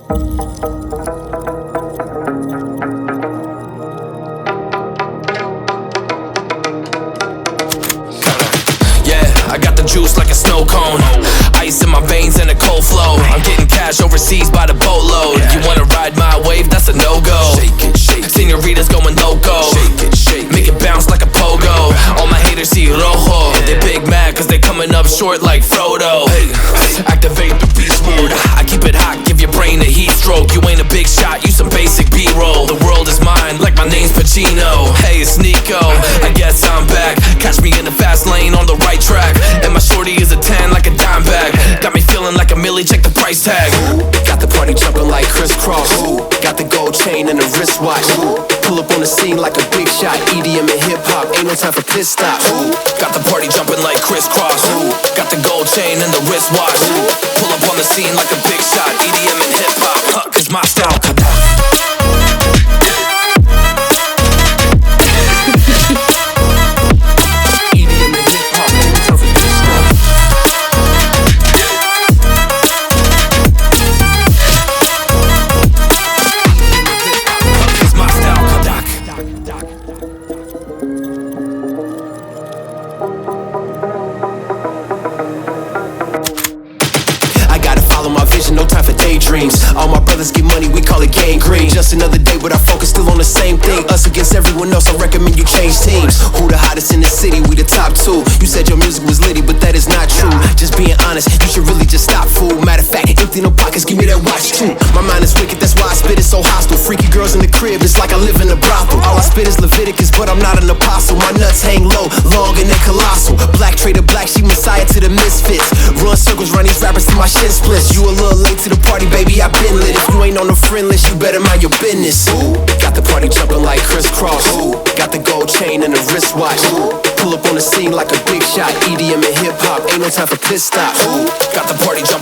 I got the juice like a snow cone, ice in my veins and a cold flow. I'm getting cash overseas by the boatload. You wanna ride my wave? That's a no-go. Senoritas going loco, make it bounce like a pogo. All my haters see rojo, they big mad cause they coming up short like Frodo. Activate the beast mode, I keep it hot, give your brain a heat stroke. You ain't a big shot, you some basic B-roll. The world is mine like my name's Pacino. Hey, it's Nico, I guess I'm back. Catch me in the fast lane on the right track. And my shorty is a 10 like a dime bag. Got me feeling like a millie, check the price tag. Got the party jumping like crisscross. Got the gold chain and the wristwatch. Pull up on the scene like a big shot. EDM and hip hop, ain't no time for pit stops. Got the party jumping like crisscross. Got the gold chain and the wristwatch. Pull up on the scene like a big shot. EDM and hip hop, cause my style. All my brothers get money, we call it gangrene. Just another day, but our focus still on the same thing. Us against everyone else, I recommend you change teams. Who the hottest in the city? We the top two. You said your music was litty, but that is not true. Just being honest, you should really just stop, fool. Matter of fact, empty no pockets, give me that watch too. My mind is wicked, that's why I spit it so hostile. Freaky girls in the crib, it's like I live in a brothel. All I spit is Leviticus, but I'm not an apostle. My nuts hang low, long and they colossal. Black trader black, she messiah to the misfits. Run circles, run these rappers till my shit splits. You a little late to the party, baby, I been lit. If you ain't on the friend list, you better mind your business. Got the party jumping like crisscross. Got the gold chain and the wristwatch. Pull up on the scene like a big shot. EDM and hip hop, ain't no time for pit stops. Got the party jumping